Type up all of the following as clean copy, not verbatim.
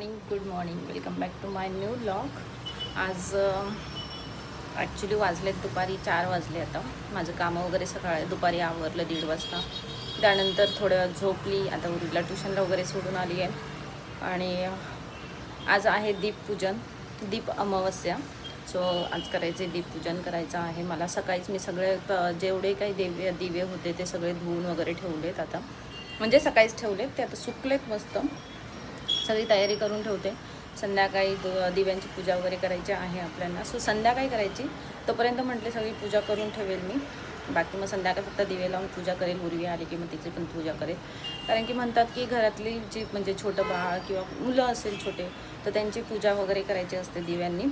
Good morning, welcome back to my new vlog. आज actually वाजलेत दुपारी 4 वाजले. आता माझं कामं वगैरे सकाळी दुपारी आवरलं 1:30 वाजता. त्यानंतर थोड्या वेळ झोपली. आता उरीला ट्युशनला वगैरे सोडून आली आहे. आणि आज आहे दीपपूजन, दीप अमावस्या. सो आज करायचे दीपपूजन करायचं आहे मला. सकाळीच मी सगळे जेवढे काही दिवे होते ते सगळे धुवून वगैरे ठेवलेत. आता म्हणजे सकाळीच ठेवलेत, ते आता सुकलेत मस्त. सगळी तयारी करून ठेवते. संध्याकाळी दिव्यांची पूजा वगैरे करायची आहे आपल्याला. सो संध्याकाळी करायची, तोपर्यंत म्हटले सगळी पूजा करून ठेवेल मी. बाकी मग संध्याकाळी फक्त दिवे लावून पूजा करेल. उर्वी आली की मग तिची पण पूजा करेल. कारण की म्हणतात की घरातली जी म्हणजे छोटं बाळ किंवा मुलं असेल छोटे, तर त्यांची पूजा वगैरे करायची असते दिव्यांनी.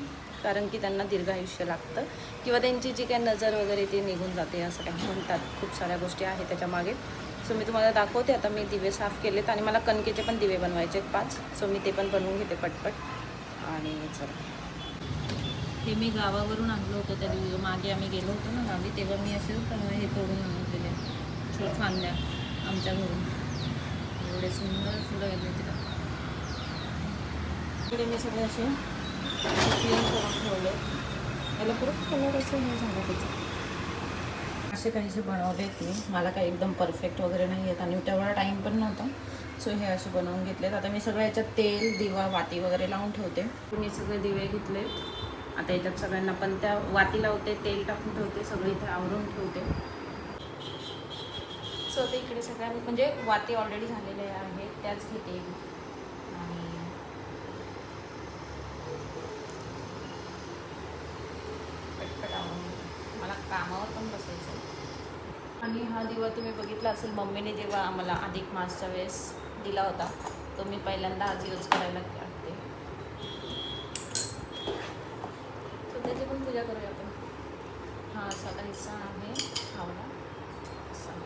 कारण की त्यांना दीर्घायुष्य लागतं किंवा त्यांची जी काही नजर वगैरे ती निघून जाते, असं काही म्हणतात. खूप साऱ्या गोष्टी आहेत त्याच्यामागे. सो मी तुम्हाला दाखवते. आता मी दिवे साफ केलेत आणि मला कणकेचे पण दिवे बनवायचे आहेत 5. सो मी ते पण बनवून घेते पटपट. आणि चला, हे मी गावावरून आणलं होतं. त्या दिवशी मागे आम्ही गेलो होतो ना गावी, तेव्हा मी असे हे तोडून आणून दिले छोट फांद्या आमच्या घरून. एवढे सुंदर फुलं येते तिला. इकडे मी सगळे असे क्लीन करून ठेवले. याला परत कलर असं हे झालं त्याचं. असे काहीसे बनवलेत मी. मला काही एकदम परफेक्ट वगैरे नाही आहेत आणि तेवढा टाईम पण नव्हता. सो हे असे बनवून घेतलेत. आता मी सगळ्या याच्यात तेल, दिवा, वाती वगैरे लावून ठेवते. मी सगळे दिवे घेतलेत. आता याच्यात सगळ्यांना पण त्या वाती लावते, तेल टाकून ठेवते, सगळे इथे आवरून ठेवते. सो ते इकडे सगळ्या म्हणजे वाती ऑलरेडी झालेल्या आहेत, त्याच घेते. आणि पटपट आवरून मला कामावर पण बसायचं. आणि हा दिवा तुम्ही बघितला असेल, मम्मीने जेव्हा आम्हाला अधिक मासच्या वेळेस दिला होता, तो मी पहिल्यांदा आज यूज करायला लागते. सो त्याची पण पूजा करूया आपण. हा असा आता हिस्सा आहे आवडा असा.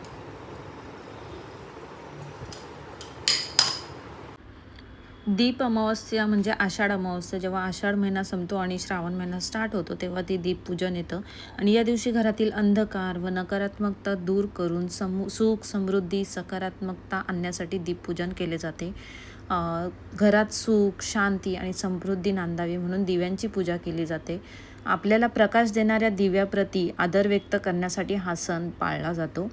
दीप अमावस्या म्हणजे आषाढ अमावस्या. जेव्हा आषाढ महिना संपतो आणि श्रावण महिना स्टार्ट होतो, तेव्हा ते दीपपूजन येतं. आणि या दिवशी घरातील अंधकार व नकारात्मकता दूर करून सुख, समृद्धी, सकारात्मकता आणण्यासाठी दीपपूजन केले जाते. घरात सुख, शांती आणि समृद्धी नांदावी म्हणून दिव्यांची पूजा केली जाते. आपल्याला प्रकाश देणाऱ्या दिव्याप्रती आदर व्यक्त करण्यासाठी हा सण पाळला जातो.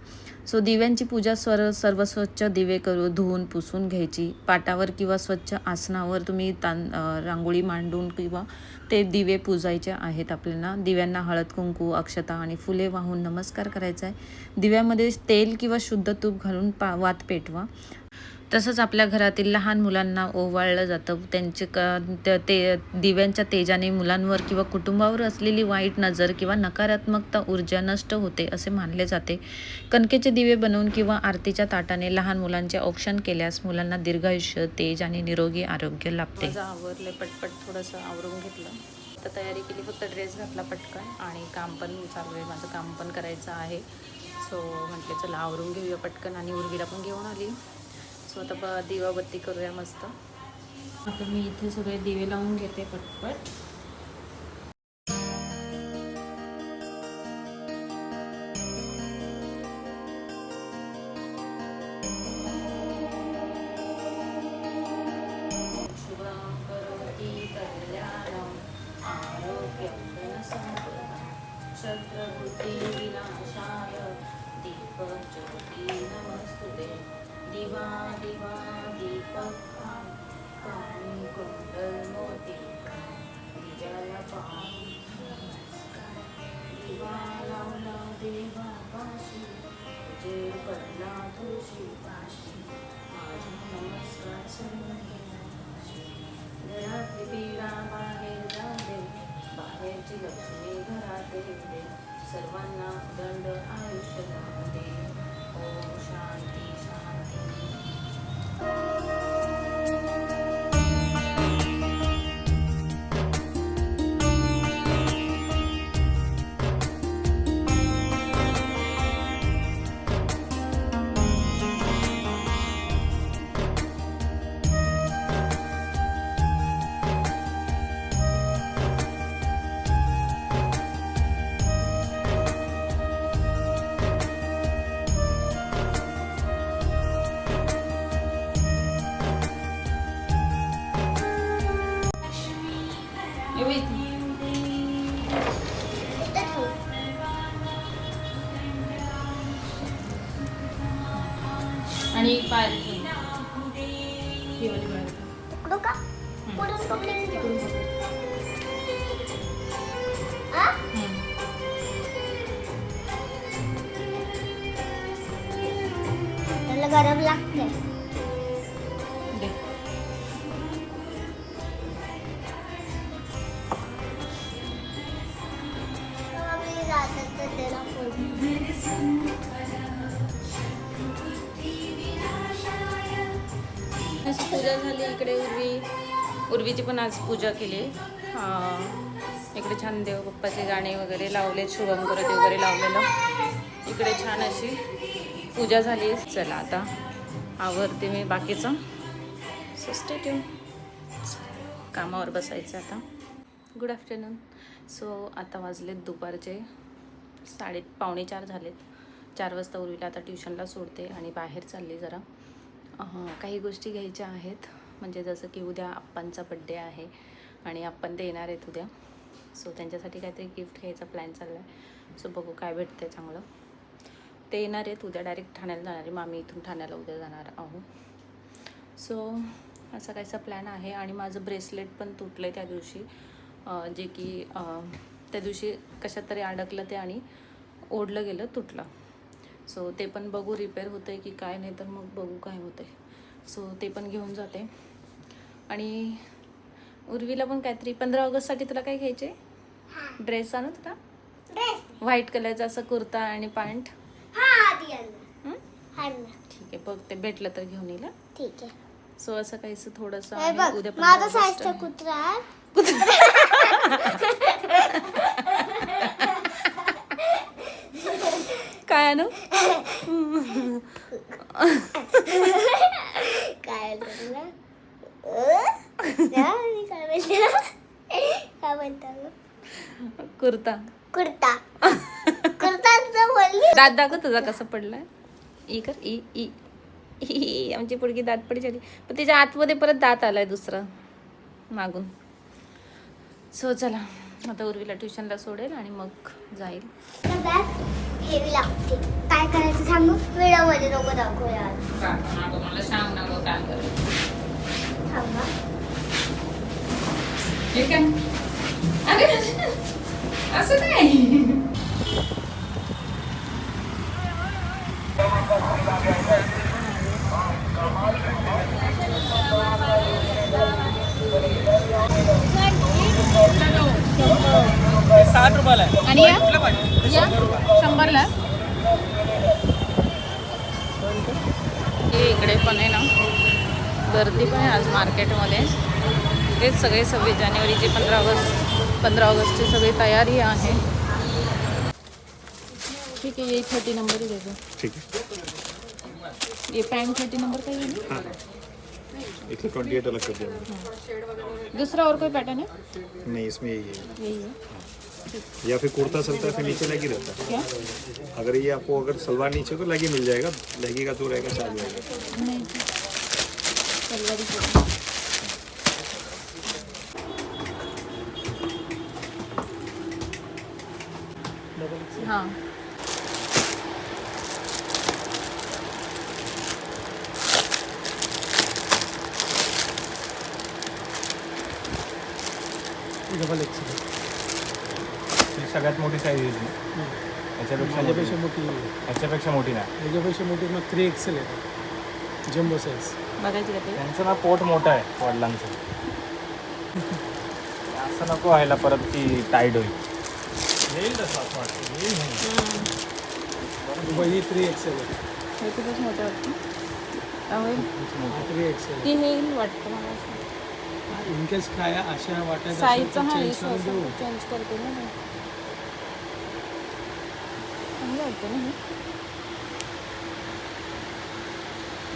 सो दिव्यांची पूजा सर्व स्वच्छ दिवे धुवून पुसून घ्यायची. पाटावर किंवा स्वच्छ आसनावर तुम्ही रांगोळी मांडून किंवा ते दिवे पूजायचे आहेत आपल्याला. दिव्यांना हळद, कुंकू, अक्षता आणि फुले वाहून नमस्कार करायचा आहे. दिव्यामध्ये तेल किंवा शुद्ध तूप घालून वात पेटवा. तसंच आपल्या घरातील लहान मुलांना ओवाळलं जातं. ते दिव्यांच्या तेजाने मुलांवर किंवा कुटुंबावर असलेली वाईट नजर किंवा नकारात्मकता ऊर्जा नष्ट होते असे मानले जाते. कणकेचे दिवे बनवून किंवा आरतीच्या ताटाने लहान मुलांचे औक्षण केल्यास मुलांना दीर्घायुष्य, तेज आणि निरोगी आरोग्य लाभते. माझं आवरले, पटपट थोडंसं आवरून घेतलं. आता तयारी केली, फक्त ड्रेस घातला पटकन आणि काम पण चालू आहे. माझं काम पण करायचं आहे. सो म्हटले चला आवरून घेऊया पटकन. आणि उर्वीला पण घेऊन आली. सो आता दिवाबत्ती करूया मस्त. आता मी इथे सगळे दिवे लावून घेते पटपट. शत्रबुद्धी विनाशाय दीपज्योती नमस्तुते. दिवा दिवा दीपक कामी कुंडल मोती दिव्याला पाहून दिवा लावला देवापाशी, जे पडला तुळशी पाशी, माझा नमस्कार सर्वांशी. घरातली पीडा बाहेर जाते, बाहेरची लक्ष्मी घरात येते, सर्वांना दंड आयुष्य दे. ओम शांती शांती. आणि पाय ही वाली बाहेर. पकडू का? पुढून पकडेल. इकडून पकड. हा? त्याला गरम लागते. दे. आपली राहतात तर त्याला अशी पूजा झाली. इकडे उर्वीची पण आज पूजा केली. इकडे छान देव बाप्पाचे गाणे वगैरे लावले, शुभम करोती वगैरे लावलेलं. इकडे छान अशी पूजा झाली. चला आता आवरते मी बाकीचं. So stay tune. कामावर बसायचं आता. Good afternoon. सो आता वाजलेत दुपारचे 3:45 झालेत. 4 वाजता उर्वीला आता ट्युशनला सोडते आणि बाहेर चालली जरा. काही गोष्टी घ्यायच्या आहेत, म्हणजे जसं की उद्या आप्पांचा बड्डे आहे आणि आप्पन ते येणार आहेत उद्या. सो त्यांच्यासाठी काहीतरी गिफ्ट घ्यायचा प्लॅन चालला आहे. सो बघू काय भेटतं आहे चांगलं. ते येणार आहेत उद्या, डायरेक्ट ठाण्याला जाणार आहे. आम्ही इथून ठाण्याला उद्या जाणार आहोत. सो असा काहीसा प्लॅन आहे. आणि माझं ब्रेसलेट पण तुटलं आहे त्या दिवशी, जे की त्या दिवशी कशात तरी अडकलं ते आणि ओढलं गेलं, तुटलं. सो ते पण बघू रिपेअर होतं आहे की काय, नाही तर मग बघू काय होतं आहे. सो ते पण घेऊन जाते. आणि उर्वीला पण काहीतरी 15 ऑगस्टसाठी तुला काय घ्यायचे? ड्रेस आणू तुला? व्हाईट कलरचा असं कुर्ता आणि पॅन्ट. ठीक आहे, बघ ते भेटलं तर घेऊन येईल. ठीक आहे. सो असं काहीसं थोडंसं उद्या माझा साईजचा कुत्रा काय आणू? काय कुर्ता. कुर्ता कुर्ता बोलली. दात दाखव तुझा कसा पडलाय. ई कर. E E E. आमची पुडकी दात पडी झाली, पण त्याच्या आतमध्ये परत दात आलाय दुसरा मागून. सो चला आता उर्वीला ट्युशनला सोडेल आणि मग जाईल. हेवी लागते. काय करायचं सांगू? व्हिडिओमध्ये नको दाखवूया. मला सांग ना गं काय करायचं. थांबा. ठीक आहे. अरे असं नाही. ₹60 आहे. आणि या 100ला. इकडे पण आहे ना गर्दी पण आहे आज मार्केटमध्ये. तेच सगळे 26 जानेवारीची 15 ऑगस्टची सगळी तयारी आहे. ठीक आहे, ये 30 नंबर ही दे दो. ठीक है. ये पैंट 30 नंबर का ही है ना? 128 अलग कर दिया. दूसरा और कोई पैटर्न है? नहीं, इसमें यही है. यही है. या फिर कुर्ता चलता है, फिर नीचे लेगी रहता है. क्या? अगर ये आपको अगर सलवार नीचे तो लेगी मिल जाएगा. लेगी का तो रहेगा, चार्ज रहेगा. नहीं सलवार ही. हाँ डबल एक्सेल. ही सगळ्यात मोठी साईज आहे. याच्यापेक्षा मोठी याच्यापेक्षा मोठी नाही. याच्यापेक्षा मोठी मग 3XL आहे, जम्बो साईज. बघायची का ते? त्यांचं ना पोट मोठं आहे वडिलांचं. असं नको व्हायला परत ती टाईट होईल. येईल तसं असं वाटतं. येईल ही 3XL आहे. हे खूपच मोठं वाटतं. होईल 3XL ती हे येईल वाटतं मला असं. इनकेस काय अशा वाटायचं साईजचा हा चेंज इशू करून असं देऊ. चेंज करतो ना मी. चांगलं वाटतं ना हे.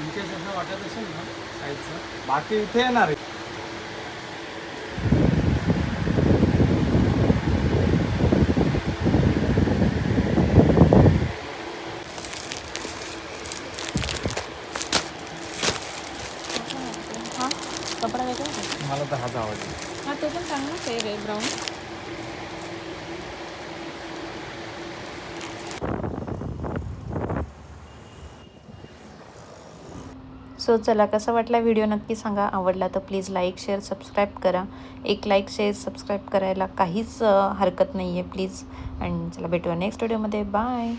इनकेस असं वाटत असेल ना साईजचं, बाकी इथे येणार आहे. हा कपडा वेगळा आहे. मला तर हाच आवडला. हा तो पण चांगलाच आहे रे ब्राऊन. सो चला, कसा वाटला व्हिडिओ नक्की सांगा. आवडला तर प्लीज लाईक शेअर सबस्क्राईब करा. एक लाईक शेअर सबस्क्राईब करायला काहीच हरकत नाही आहे प्लीज. आणि चला, भेटूया नेक्स्ट व्हिडिओमध्ये. बाय.